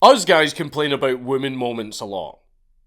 Us guys complain about women moments a lot.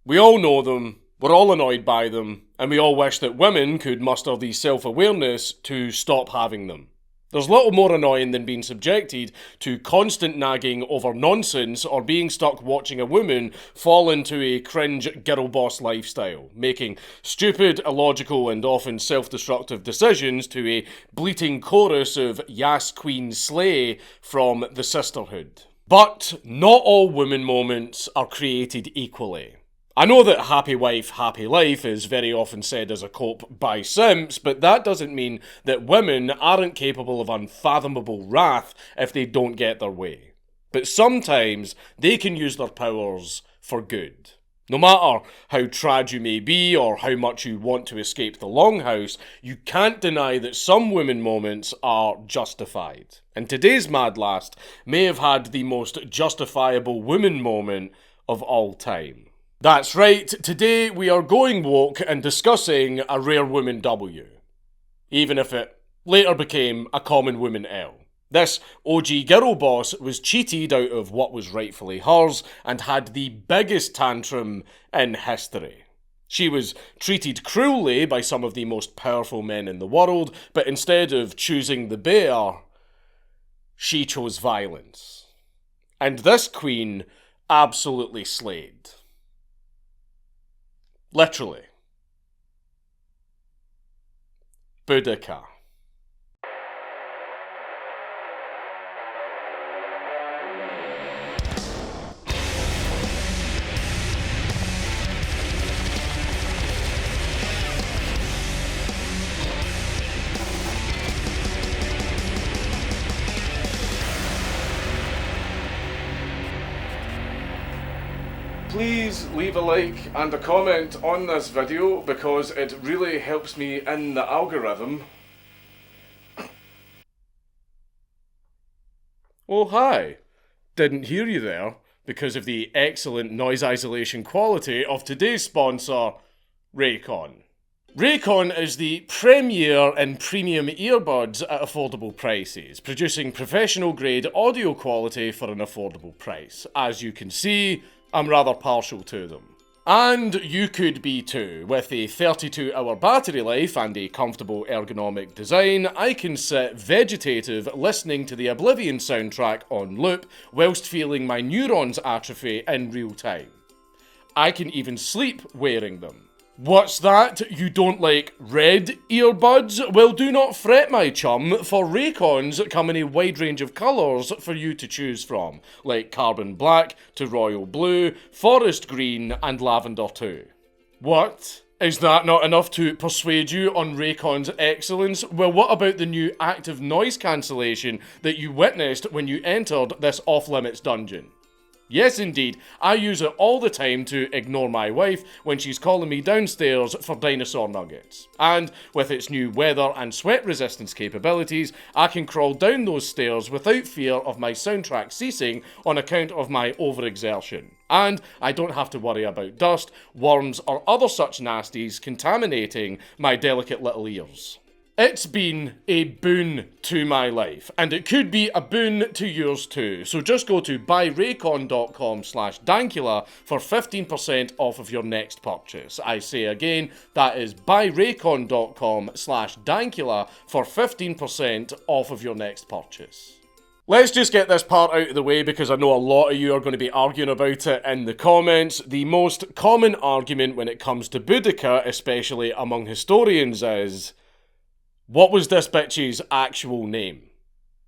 We all know them, we're all annoyed by them, and we all wish that women could muster the self-awareness to stop having them. There's little more annoying than being subjected to constant nagging over nonsense or being stuck watching a woman fall into a cringe girl boss lifestyle, making stupid, illogical, and often self-destructive decisions to a bleating chorus of Yas Queen Slay from the Sisterhood. But not all women moments are created equally. I know that happy wife, happy life is very often said as a cope by simps, but that doesn't mean that women aren't capable of unfathomable wrath if they don't get their way. But sometimes they can use their powers for good. No matter how trad you may be or how much you want to escape the longhouse, you can't deny that some women moments are justified. And today's Mad Last may have had the most justifiable women moment of all time. That's right, today we are going woke and discussing a rare woman W, even if it later became a common woman L. This OG girl boss was cheated out of what was rightfully hers and had the biggest tantrum in history. She was treated cruelly by some of the most powerful men in the world, but instead of choosing the bear, she chose violence. And this queen absolutely slayed. Literally. Boudica. Please leave a like and a comment on this video because it really helps me in the algorithm. Oh hi, didn't hear you there because of the excellent noise isolation quality of today's sponsor, Raycon. Raycon is the premier in premium earbuds at affordable prices, producing professional grade audio quality for an affordable price. As you can see, I'm rather partial to them. And you could be too. With a 32-hour battery life and a comfortable ergonomic design, I can sit vegetative listening to the Oblivion soundtrack on loop whilst feeling my neurons atrophy in real time. I can even sleep wearing them. What's that? You don't like red earbuds? Well, do not fret, my chum, for Raycons come in a wide range of colours for you to choose from, like carbon black to royal blue, forest green and lavender too. What? Is that not enough to persuade you on Raycon's excellence? Well, what about the new active noise cancellation that you witnessed when you entered this off-limits dungeon? Yes, indeed, I use it all the time to ignore my wife when she's calling me downstairs for dinosaur nuggets. And with its new weather and sweat resistance capabilities, I can crawl down those stairs without fear of my soundtrack ceasing on account of my overexertion. And I don't have to worry about dust, worms, or other such nasties contaminating my delicate little ears. It's been a boon to my life, and it could be a boon to yours too. So just go to buyraycon.com/Dankula for 15% off of your next purchase. I say again, that is buyraycon.com/Dankula for 15% off of your next purchase. Let's just get this part out of the way because I know a lot of you are going to be arguing about it in the comments. The most common argument when it comes to Boudica, especially among historians, is, what was this bitch's actual name?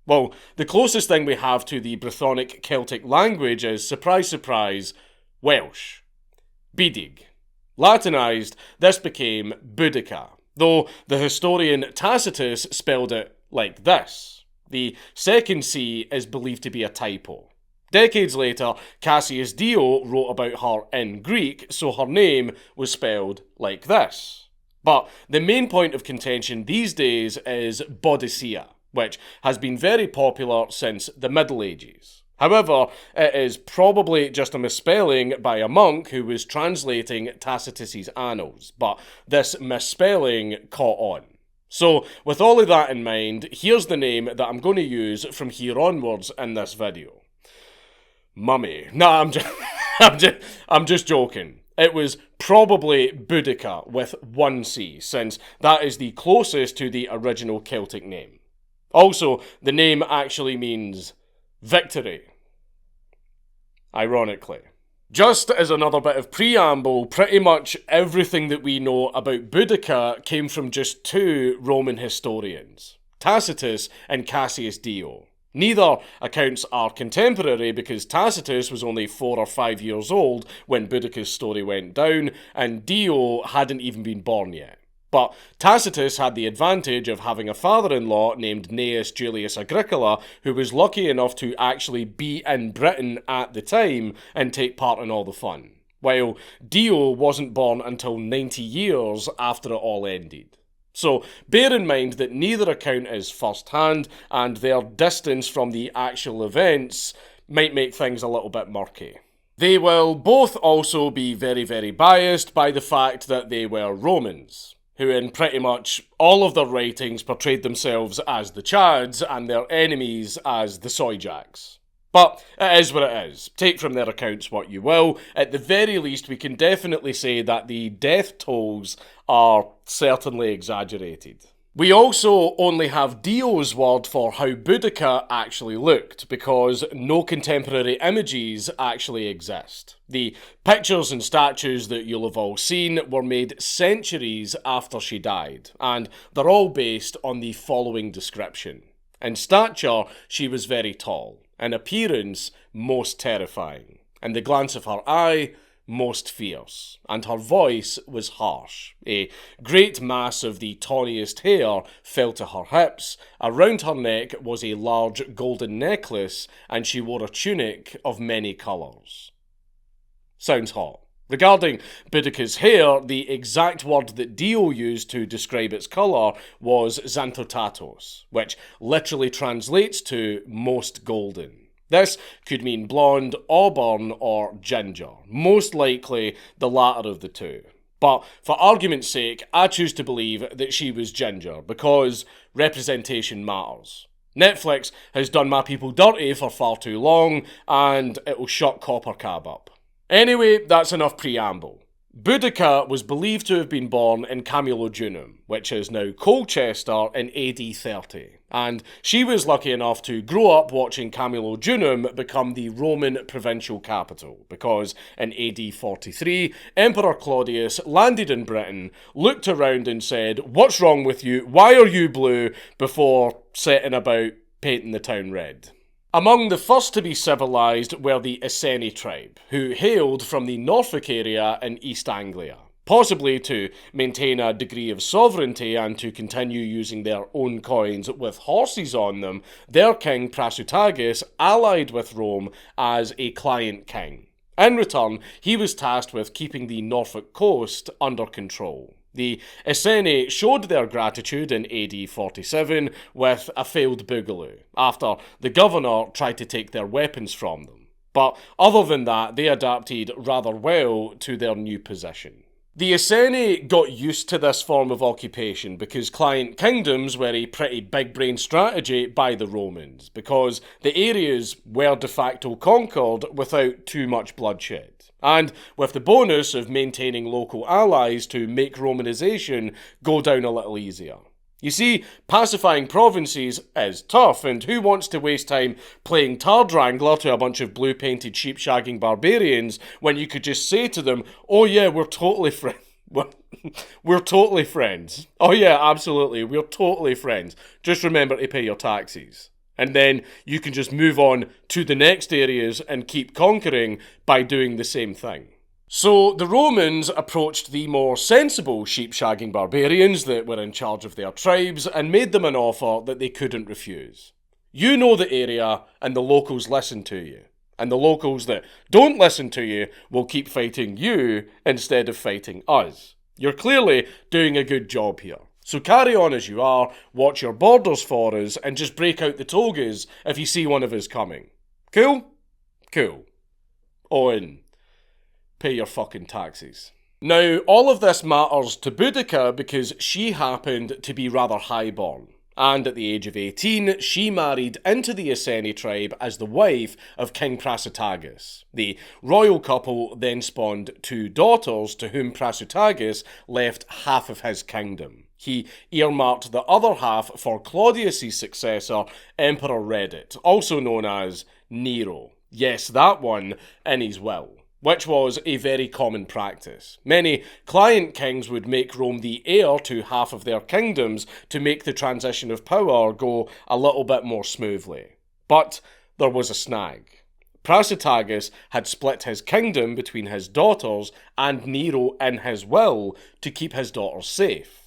Well, the closest thing we have to the Brythonic Celtic language is, surprise surprise, Welsh. Bedig. Latinised, this became Boudica, though the historian Tacitus spelled it like this. The second C is believed to be a typo. Decades later, Cassius Dio wrote about her in Greek, so her name was spelled like this. But the main point of contention these days is Boudica, which has been very popular since the Middle Ages. However, it is probably just a misspelling by a monk who was translating Tacitus's annals, but this misspelling caught on. So, with all of that in mind, here's the name that I'm going to use from here onwards in this video. Mummy. Nah, I'm just joking. It was probably Boudica with one C, since that is the closest to the original Celtic name. Also, the name actually means victory. Ironically. Just as another bit of preamble, pretty much everything that we know about Boudica came from just two Roman historians, Tacitus and Cassius Dio. Neither accounts are contemporary because Tacitus was only 4 or 5 years old when Boudica's story went down, and Dio hadn't even been born yet. But Tacitus had the advantage of having a father-in-law named Gnaeus Julius Agricola, who was lucky enough to actually be in Britain at the time and take part in all the fun, while Dio wasn't born until 90 years after it all ended. So bear in mind that neither account is first-hand, and their distance from the actual events might make things a little bit murky. They will both also be very, very biased by the fact that they were Romans, who in pretty much all of their writings portrayed themselves as the Chads and their enemies as the Soyjacks. But it is what it is. Take from their accounts what you will. At the very least, we can definitely say that the death tolls are certainly exaggerated. We also only have Dio's word for how Boudica actually looked, because no contemporary images actually exist. The pictures and statues that you'll have all seen were made centuries after she died, and they're all based on the following description. In stature, she was very tall. In appearance, most terrifying. In the glance of her eye, most fierce, and her voice was harsh. A great mass of the tawniest hair fell to her hips, around her neck was a large golden necklace, and she wore a tunic of many colours. Sounds hot. Regarding Boudica's hair, the exact word that Dio used to describe its colour was xanthotatos, which literally translates to most golden. This could mean blonde, auburn, or ginger, most likely the latter of the two. But for argument's sake, I choose to believe that she was ginger, because representation matters. Netflix has done my people dirty for far too long, and it'll shut Copper Cab up. Anyway, that's enough preamble. Boudica was believed to have been born in Camulodunum, which is now Colchester, in AD 30. And she was lucky enough to grow up watching Camulodunum become the Roman provincial capital, because in AD 43, Emperor Claudius landed in Britain, looked around and said, "What's wrong with you? Why are you blue?" before setting about painting the town red. Among the first to be civilised were the Iceni tribe, who hailed from the Norfolk area in East Anglia. Possibly to maintain a degree of sovereignty and to continue using their own coins with horses on them, their king Prasutagus allied with Rome as a client king. In return, he was tasked with keeping the Norfolk coast under control. The Iceni showed their gratitude in AD 47 with a failed boogaloo, after the governor tried to take their weapons from them. But other than that, they adapted rather well to their new position. The Iceni got used to this form of occupation because client kingdoms were a pretty big-brain strategy by the Romans, because the areas were de facto conquered without too much bloodshed, and with the bonus of maintaining local allies to make Romanization go down a little easier. You see, pacifying provinces is tough, and who wants to waste time playing Tard Wrangler to a bunch of blue-painted sheep-shagging barbarians when you could just say to them, "Oh yeah, we're totally friends. We're totally friends. Oh yeah, absolutely, we're totally friends. Just remember to pay your taxes." And then you can just move on to the next areas and keep conquering by doing the same thing. So the Romans approached the more sensible sheep-shagging barbarians that were in charge of their tribes and made them an offer that they couldn't refuse. You know the area and the locals listen to you. And the locals that don't listen to you will keep fighting you instead of fighting us. You're clearly doing a good job here. So carry on as you are, watch your borders for us, and just break out the togas if you see one of us coming. Cool? Cool. Oh, and pay your fucking taxes. Now, all of this matters to Boudica because she happened to be rather highborn. And at the age of 18, she married into the Iceni tribe as the wife of King Prasutagus. The royal couple then spawned 2 daughters to whom Prasutagus left half of his kingdom. He earmarked the other half for Claudius's successor, Emperor Reddit, also known as Nero. Yes, that one, in his will, which was a very common practice. Many client kings would make Rome the heir to half of their kingdoms to make the transition of power go a little bit more smoothly. But there was a snag. Prasutagus had split his kingdom between his daughters and Nero in his will to keep his daughters safe.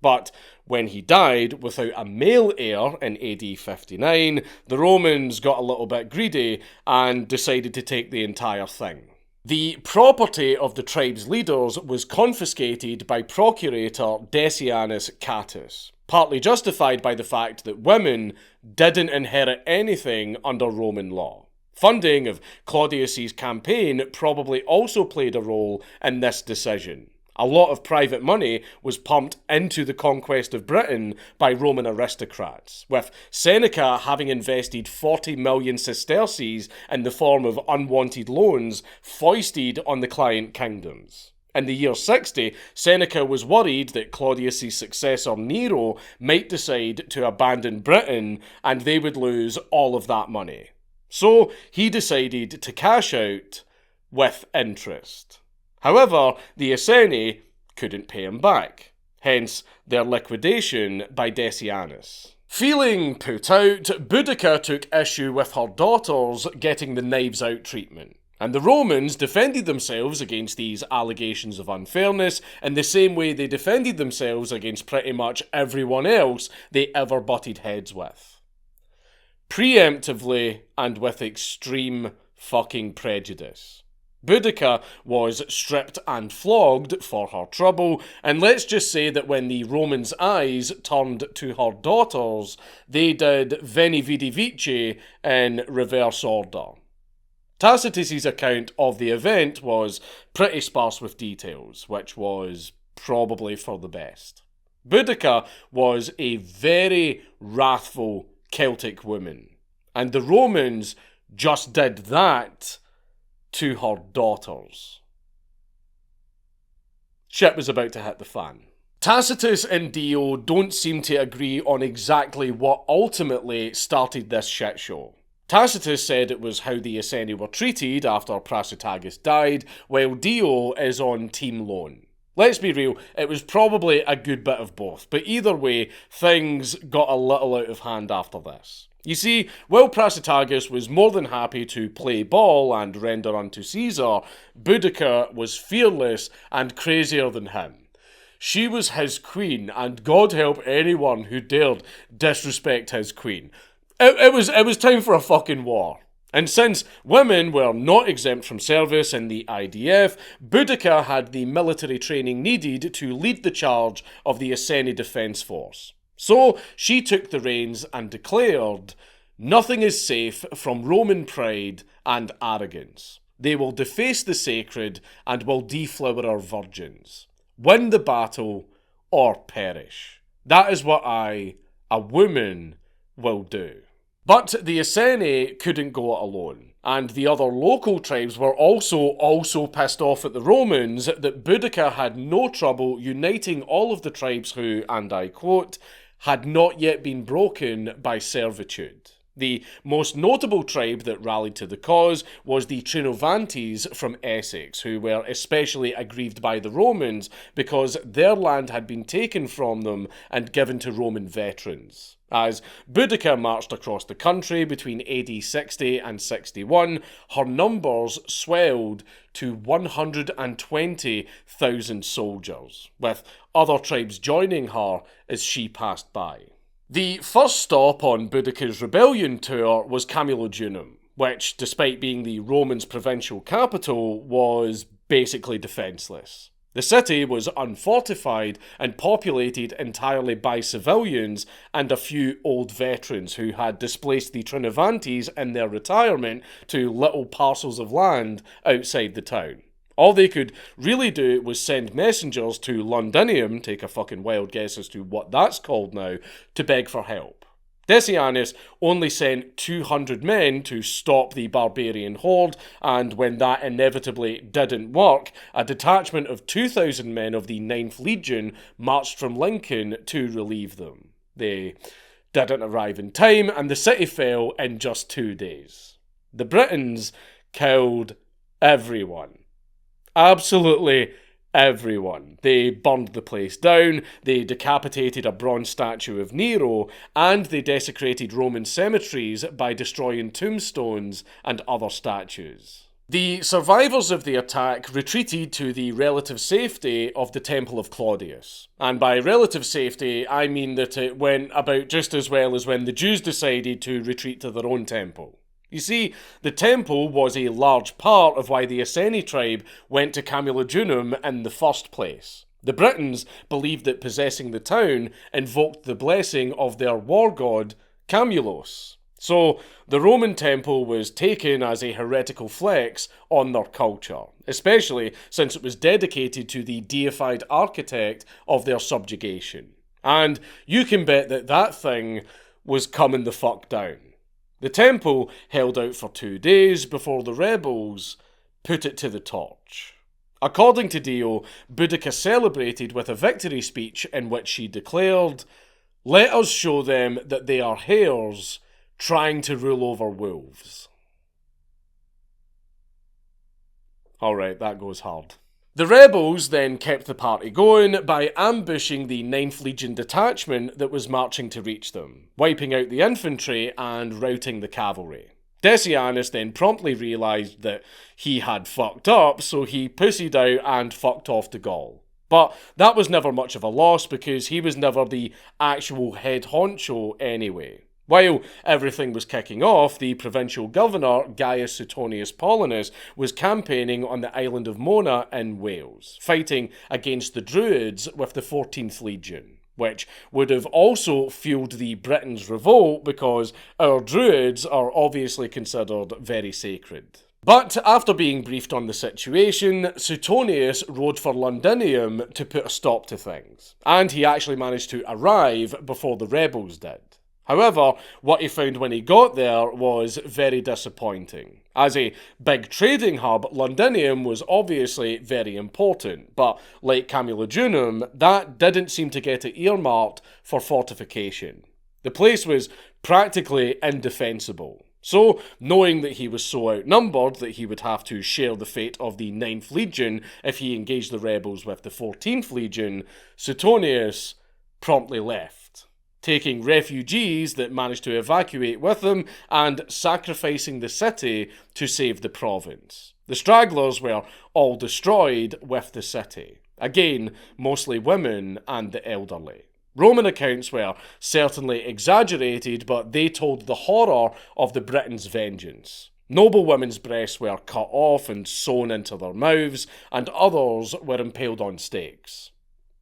But when he died without a male heir in AD 59, the Romans got a little bit greedy and decided to take the entire thing. The property of the tribe's leaders was confiscated by Procurator Decianus Catus, partly justified by the fact that women didn't inherit anything under Roman law. Funding of Claudius's campaign probably also played a role in this decision. A lot of private money was pumped into the conquest of Britain by Roman aristocrats, with Seneca having invested 40 million sesterces in the form of unwanted loans foisted on the client kingdoms. In the year 60, Seneca was worried that Claudius's successor Nero might decide to abandon Britain and they would lose all of that money. So he decided to cash out with interest. However, the Iceni couldn't pay him back, hence their liquidation by Decianus. Feeling put out, Boudica took issue with her daughters getting the knives out treatment, and the Romans defended themselves against these allegations of unfairness in the same way they defended themselves against pretty much everyone else they ever butted heads with. Preemptively and with extreme fucking prejudice. Boudica was stripped and flogged for her trouble, and let's just say that when the Romans' eyes turned to her daughters, they did Veni Vidi Vici in reverse order. Tacitus's account of the event was pretty sparse with details, which was probably for the best. Boudica was a very wrathful Celtic woman, and the Romans just did that to her daughters. Shit was about to hit the fan. Tacitus and Dio don't seem to agree on exactly what ultimately started this shit show. Tacitus said it was how the Iceni were treated after Prasutagus died, while Dio is on team loan. Let's be real, it was probably a good bit of both, but either way, things got a little out of hand after this. You see, while Prasutagus was more than happy to play ball and render unto Caesar, Boudica was fearless and crazier than him. She was his queen, and God help anyone who dared disrespect his queen. It was time for a fucking war. And since women were not exempt from service in the IDF, Boudica had the military training needed to lead the charge of the Iceni Defence Force. So she took the reins and declared, "Nothing is safe from Roman pride and arrogance. They will deface the sacred and will deflower our virgins. Win the battle or perish. That is what I, a woman, will do." But the Iceni couldn't go it alone, and the other local tribes were also pissed off at the Romans that Boudica had no trouble uniting all of the tribes who, and I quote, had not yet been broken by servitude. The most notable tribe that rallied to the cause was the Trinovantes from Essex, who were especially aggrieved by the Romans because their land had been taken from them and given to Roman veterans. As Boudica marched across the country between AD 60 and 61, her numbers swelled to 120,000 soldiers, with other tribes joining her as she passed by. The first stop on Boudica's rebellion tour was Camulodunum, which, despite being the Romans' provincial capital, was basically defenceless. The city was unfortified and populated entirely by civilians and a few old veterans who had displaced the Trinovantes in their retirement to little parcels of land outside the town. All they could really do was send messengers to Londinium, take a fucking wild guess as to what that's called now, to beg for help. Decianus only sent 200 men to stop the barbarian horde, and when that inevitably didn't work, a detachment of 2,000 men of the 9th Legion marched from Lincoln to relieve them. They didn't arrive in time, and the city fell in just 2 days. The Britons killed everyone. Absolutely everyone. They burned the place down, they decapitated a bronze statue of Nero, and they desecrated Roman cemeteries by destroying tombstones and other statues. The survivors of the attack retreated to the relative safety of the Temple of Claudius. And by relative safety, I mean that it went about just as well as when the Jews decided to retreat to their own temple. You see, the temple was a large part of why the Iceni tribe went to Camulodunum in the first place. The Britons believed that possessing the town invoked the blessing of their war god, Camulos. So, the Roman temple was taken as a heretical flex on their culture, especially since it was dedicated to the deified architect of their subjugation. And you can bet that that thing was coming the fuck down. The temple held out for 2 days before the rebels put it to the torch. According to Dio, Boudica celebrated with a victory speech in which she declared, "Let us show them that they are hares trying to rule over wolves." Alright, that goes hard. The rebels then kept the party going by ambushing the 9th Legion detachment that was marching to reach them, wiping out the infantry and routing the cavalry. Decianus then promptly realised that he had fucked up, so he pussied out and fucked off to Gaul. But that was never much of a loss because he was never the actual head honcho anyway. While everything was kicking off, the provincial governor, Gaius Suetonius Paulinus, was campaigning on the island of Mona in Wales, fighting against the Druids with the 14th Legion, which would have also fueled the Britons' revolt because our Druids are obviously considered very sacred. But after being briefed on the situation, Suetonius rode for Londinium to put a stop to things, and he actually managed to arrive before the rebels did. However, what he found when he got there was very disappointing. As a big trading hub, Londinium was obviously very important, but like Camulodunum, that didn't seem to get it earmarked for fortification. The place was practically indefensible. So, knowing that he was so outnumbered that he would have to share the fate of the 9th Legion if he engaged the rebels with the 14th Legion, Suetonius promptly left, taking refugees that managed to evacuate with him and sacrificing the city to save the province. The stragglers were all destroyed with the city. Again, mostly women and the elderly. Roman accounts were certainly exaggerated, but they told the horror of the Britons' vengeance. Noble women's breasts were cut off and sewn into their mouths, and others were impaled on stakes.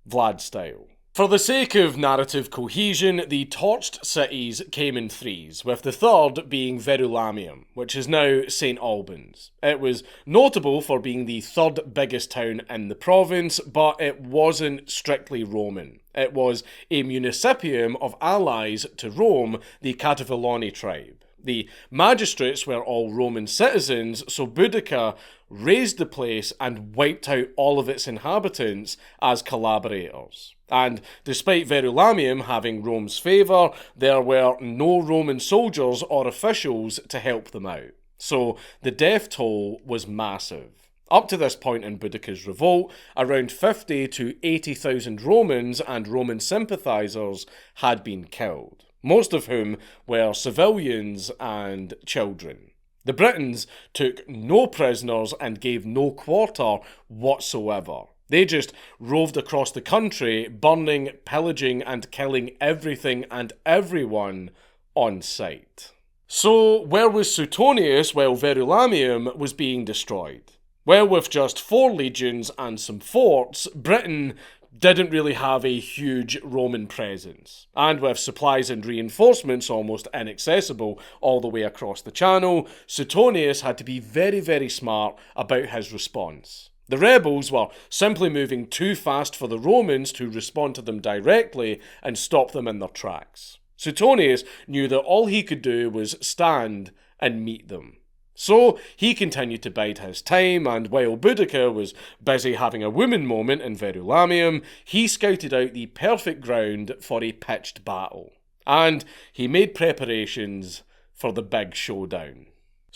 Vlad style. For the sake of narrative cohesion, the torched cities came in threes, with the third being Verulamium, which is now St. Albans. It was notable for being the third biggest town in the province, but it wasn't strictly Roman. It was a municipium of allies to Rome, the Catavillani tribe. The magistrates were all Roman citizens, so Boudica razed the place and wiped out all of its inhabitants as collaborators. And despite Verulamium having Rome's favour, there were no Roman soldiers or officials to help them out. So the death toll was massive. Up to this point in Boudica's revolt, around 50 to 80,000 Romans and Roman sympathisers had been killed, most of whom were civilians and children. The Britons took no prisoners and gave no quarter whatsoever. They just roved across the country, burning, pillaging and killing everything and everyone on sight. So where was Suetonius while Verulamium was being destroyed? Well, with just 4 legions and some forts, Britain didn't really have a huge Roman presence. And with supplies and reinforcements almost inaccessible all the way across the channel, Suetonius had to be very, very smart about his response. The rebels were simply moving too fast for the Romans to respond to them directly and stop them in their tracks. Suetonius knew that all he could do was stand and meet them. So he continued to bide his time, and while Boudica was busy having a woman moment in Verulamium, he scouted out the perfect ground for a pitched battle. And he made preparations for the big showdown.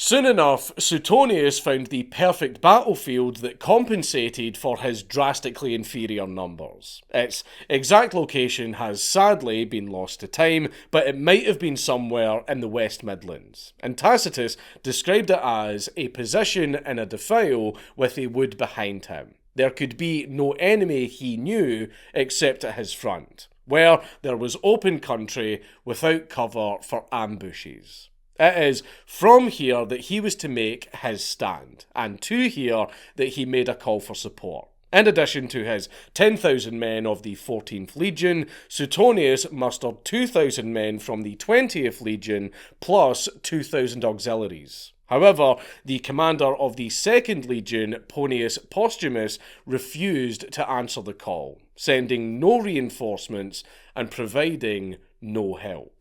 Soon enough, Suetonius found the perfect battlefield that compensated for his drastically inferior numbers. Its exact location has sadly been lost to time, but it might have been somewhere in the West Midlands. And Tacitus described it as a position in a defile with a wood behind him. There could be no enemy he knew except at his front, where there was open country without cover for ambushes. It is from here that he was to make his stand, and to here that he made a call for support. In addition to his 10,000 men of the 14th Legion, Suetonius mustered 2,000 men from the 20th Legion, plus 2,000 auxiliaries. However, the commander of the 2nd Legion, Ponius Postumus, refused to answer the call, sending no reinforcements and providing no help.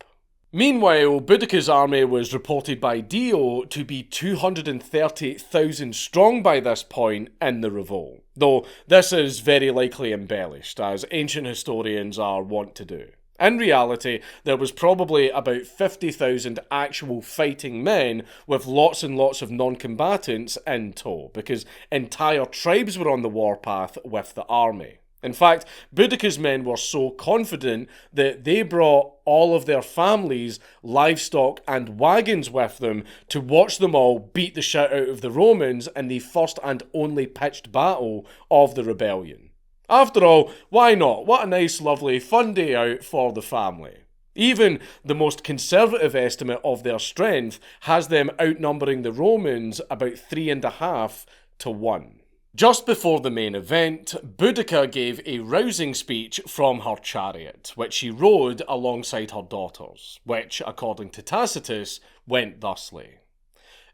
Meanwhile, Boudica's army was reported by Dio to be 230,000 strong by this point in the revolt, though this is very likely embellished, as ancient historians are wont to do. In reality, there was probably about 50,000 actual fighting men with lots and lots of non-combatants in tow, because entire tribes were on the warpath with the army. In fact, Boudica's men were so confident that they brought all of their families, livestock and wagons with them to watch them all beat the shit out of the Romans in the first and only pitched battle of the rebellion. After all, why not? What a nice, lovely, fun day out for the family. Even the most conservative estimate of their strength has them outnumbering the Romans about 3.5 to 1. Just before the main event, Boudica gave a rousing speech from her chariot, which she rode alongside her daughters, which, according to Tacitus, went thusly.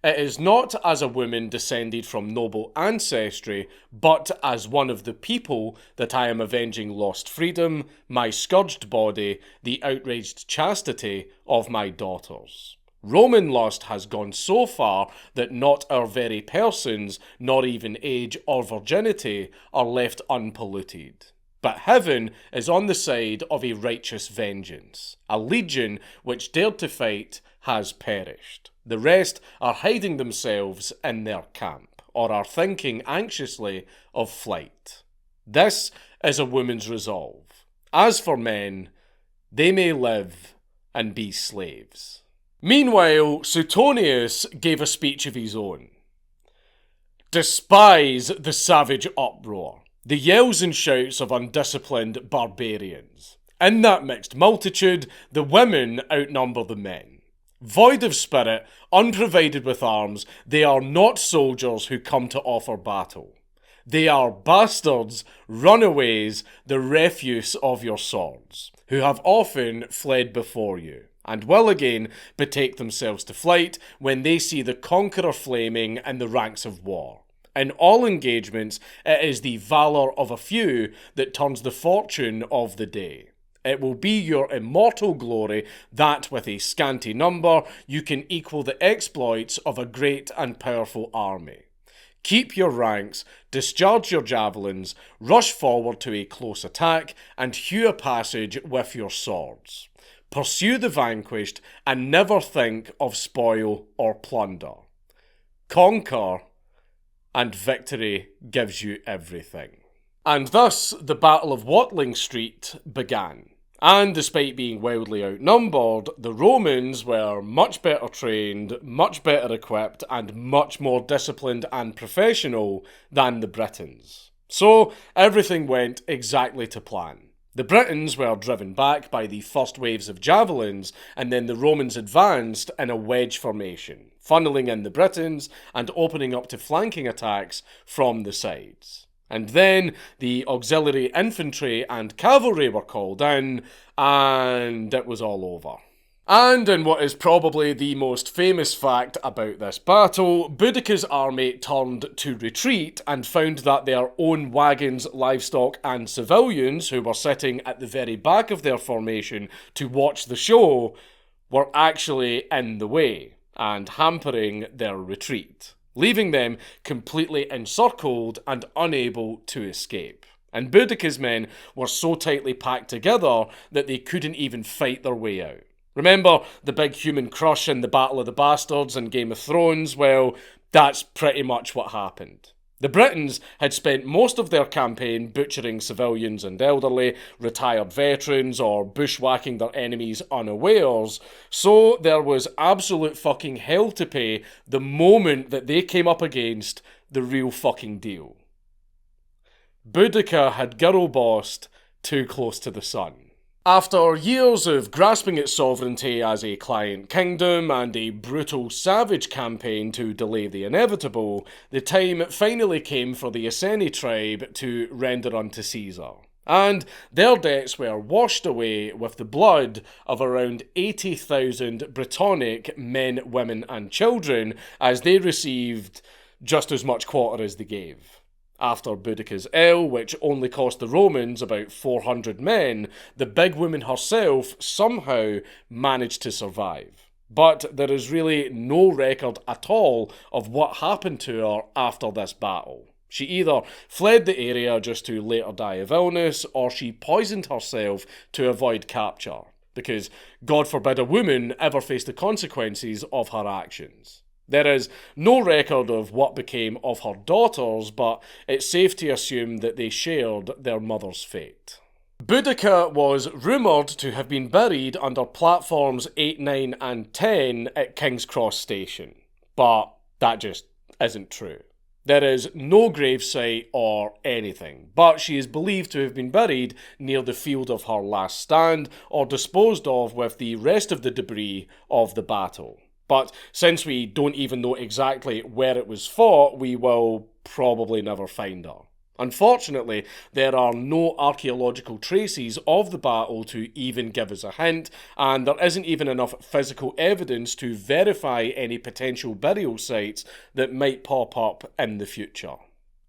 It is not as a woman descended from noble ancestry, but as one of the people that I am avenging lost freedom, my scourged body, the outraged chastity of my daughters. Roman lust has gone so far that not our very persons, nor even age or virginity, are left unpolluted. But heaven is on the side of a righteous vengeance. A legion which dared to fight has perished. The rest are hiding themselves in their camp, or are thinking anxiously of flight. This is a woman's resolve. As for men, they may live and be slaves. Meanwhile, Suetonius gave a speech of his own. Despise the savage uproar, the yells and shouts of undisciplined barbarians. In that mixed multitude, the women outnumber the men. Void of spirit, unprovided with arms, they are not soldiers who come to offer battle. They are bastards, runaways, the refuse of your swords, who have often fled before you, and will again betake themselves to flight when they see the conqueror flaming in the ranks of war. In all engagements, it is the valour of a few that turns the fortune of the day. It will be your immortal glory that, with a scanty number, you can equal the exploits of a great and powerful army. Keep your ranks, discharge your javelins, rush forward to a close attack, and hew a passage with your swords. Pursue the vanquished, and never think of spoil or plunder. Conquer, and victory gives you everything. And thus the Battle of Watling Street began. And despite being wildly outnumbered, the Romans were much better trained, much better equipped, and much more disciplined and professional than the Britons. So everything went exactly to plan. The Britons were driven back by the first waves of javelins, and then the Romans advanced in a wedge formation, funneling in the Britons and opening up to flanking attacks from the sides. And then the auxiliary infantry and cavalry were called in, and it was all over. And in what is probably the most famous fact about this battle, Boudica's army turned to retreat and found that their own wagons, livestock and civilians, who were sitting at the very back of their formation to watch the show, were actually in the way and hampering their retreat, leaving them completely encircled and unable to escape. And Boudica's men were so tightly packed together that they couldn't even fight their way out. Remember the big human crush in the Battle of the Bastards in Game of Thrones? Well, that's pretty much what happened. The Britons had spent most of their campaign butchering civilians and elderly, retired veterans, or bushwhacking their enemies unawares, so there was absolute fucking hell to pay the moment that they came up against the real fucking deal. Boudica had girl-bossed too close to the sun. After years of grasping its sovereignty as a client kingdom and a brutal savage campaign to delay the inevitable, the time finally came for the Iceni tribe to render unto Caesar. And their debts were washed away with the blood of around 80,000 Brittonic men, women and children as they received just as much quarter as they gave. After Boudica's L, which only cost the Romans about 400 men, the big woman herself somehow managed to survive. But there is really no record at all of what happened to her after this battle. She either fled the area just to later die of illness, or she poisoned herself to avoid capture, because God forbid a woman ever face the consequences of her actions. There is no record of what became of her daughters, but it's safe to assume that they shared their mother's fate. Boudica was rumoured to have been buried under platforms 8, 9 and 10 at King's Cross Station, but that just isn't true. There is no gravesite or anything, but she is believed to have been buried near the field of her last stand or disposed of with the rest of the debris of the battle. But since we don't even know exactly where it was fought, we will probably never find her. Unfortunately, there are no archaeological traces of the battle to even give us a hint, and there isn't even enough physical evidence to verify any potential burial sites that might pop up in the future.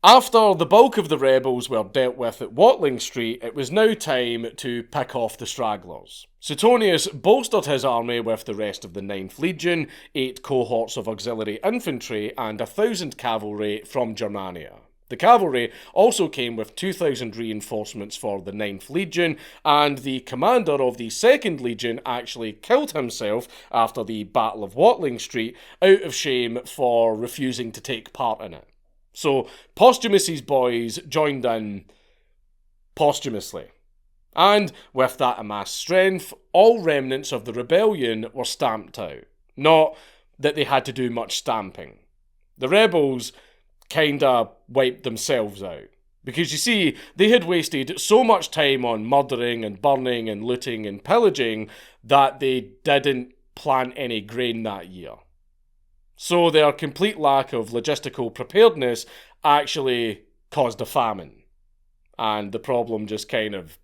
After the bulk of the rebels were dealt with at Watling Street, it was now time to pick off the stragglers. Suetonius bolstered his army with the rest of the 9th Legion, 8 cohorts of auxiliary infantry, and 1,000 cavalry from Germania. The cavalry also came with 2,000 reinforcements for the 9th Legion, and the commander of the 2nd Legion actually killed himself after the Battle of Watling Street out of shame for refusing to take part in it. So Posthumus's boys joined in posthumously. And with that amassed strength, all remnants of the rebellion were stamped out. Not that they had to do much stamping. The rebels kinda wiped themselves out. Because you see, they had wasted so much time on murdering and burning and looting and pillaging that they didn't plant any grain that year. So their complete lack of logistical preparedness actually caused a famine. And the problem just kind of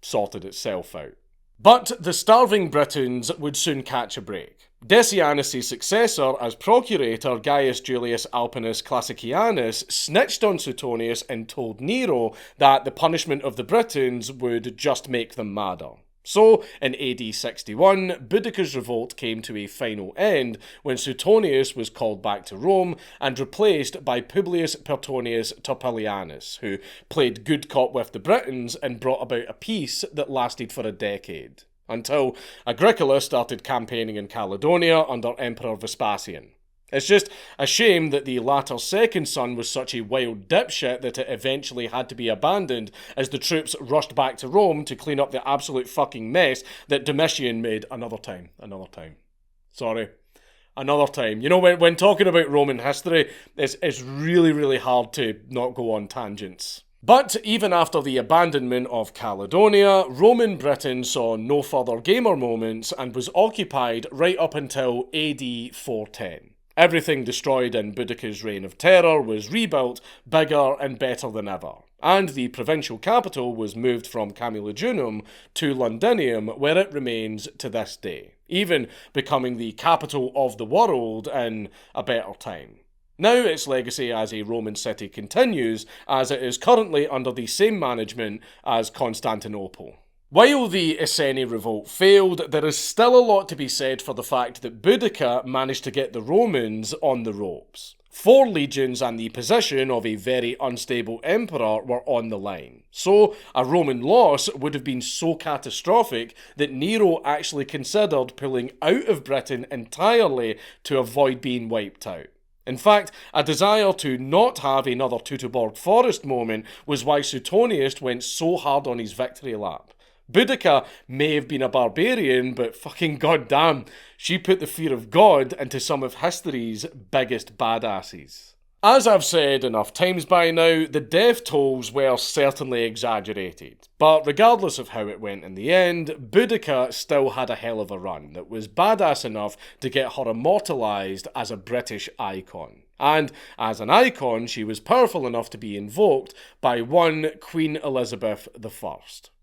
sorted itself out. But the starving Britons would soon catch a break. Decianus' successor as procurator, Gaius Julius Alpinus Classicianus, snitched on Suetonius and told Nero that the punishment of the Britons would just make them madder. So, in AD 61, Boudica's revolt came to a final end when Suetonius was called back to Rome and replaced by Publius Pertonius Turpilianus, who played good cop with the Britons and brought about a peace that lasted for a decade, until Agricola started campaigning in Caledonia under Emperor Vespasian. It's just a shame that the latter's second son was such a wild dipshit that it eventually had to be abandoned as the troops rushed back to Rome to clean up the absolute fucking mess that Domitian made another time. You know, when talking about Roman history, it's really, really hard to not go on tangents. But even after the abandonment of Caledonia, Roman Britain saw no further gamer moments and was occupied right up until AD 410. Everything destroyed in Boudica's reign of terror was rebuilt bigger and better than ever. and the provincial capital was moved from Camulodunum to Londinium, where it remains to this day, even becoming the capital of the world in a better time. Now its legacy as a Roman city continues, as it is currently under the same management as Constantinople. While the Iceni revolt failed, there is still a lot to be said for the fact that Boudica managed to get the Romans on the ropes. 4 legions and the position of a very unstable emperor were on the line. So, a Roman loss would have been so catastrophic that Nero actually considered pulling out of Britain entirely to avoid being wiped out. In fact, a desire to not have another Teutoburg Forest moment was why Suetonius went so hard on his victory lap. Boudica may have been a barbarian, but fucking goddamn, she put the fear of God into some of history's biggest badasses. As I've said enough times by now, the death tolls were certainly exaggerated, but regardless of how it went in the end, Boudica still had a hell of a run that was badass enough to get her immortalised as a British icon. And as an icon, she was powerful enough to be invoked by one Queen Elizabeth I.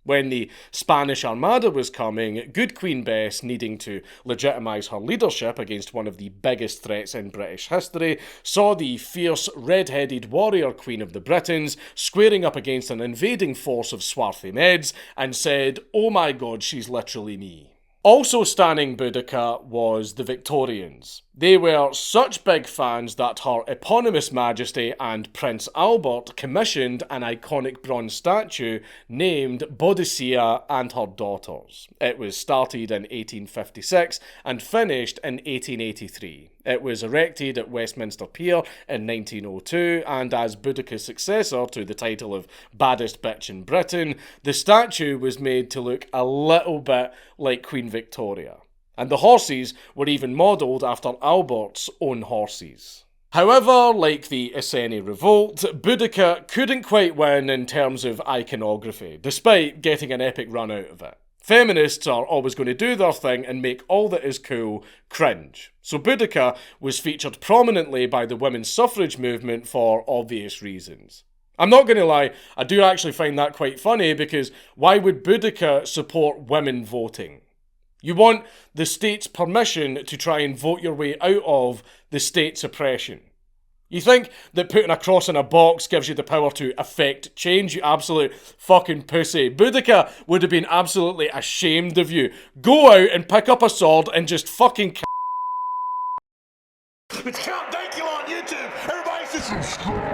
When the Spanish Armada was coming, good Queen Bess, needing to legitimise her leadership against one of the biggest threats in British history, saw the fierce red-headed warrior Queen of the Britons squaring up against an invading force of swarthy Meds and said, "Oh my god, she's literally me." Also standing Boudica was the Victorians. They were such big fans that Her Eponymous Majesty and Prince Albert commissioned an iconic bronze statue named Boudica and her daughters. It was started in 1856 and finished in 1883. It was erected at Westminster Pier in 1902, and as Boudica's successor to the title of baddest bitch in Britain, the statue was made to look a little bit like Queen Victoria. And the horses were even modelled after Albert's own horses. However, like the Iceni revolt, Boudica couldn't quite win in terms of iconography, despite getting an epic run out of it. Feminists are always going to do their thing and make all that is cool cringe. So Boudica was featured prominently by the women's suffrage movement for obvious reasons. I'm not going to lie, I do actually find that quite funny, because why would Boudica support women voting? You want the state's permission to try and vote your way out of the state's oppression. You think that putting a cross in a box gives you the power to affect change, you absolute fucking pussy. Boudica would have been absolutely ashamed of you. Go out and pick up a sword and just fucking It's Count Dankula on YouTube. Everybody just subscribe.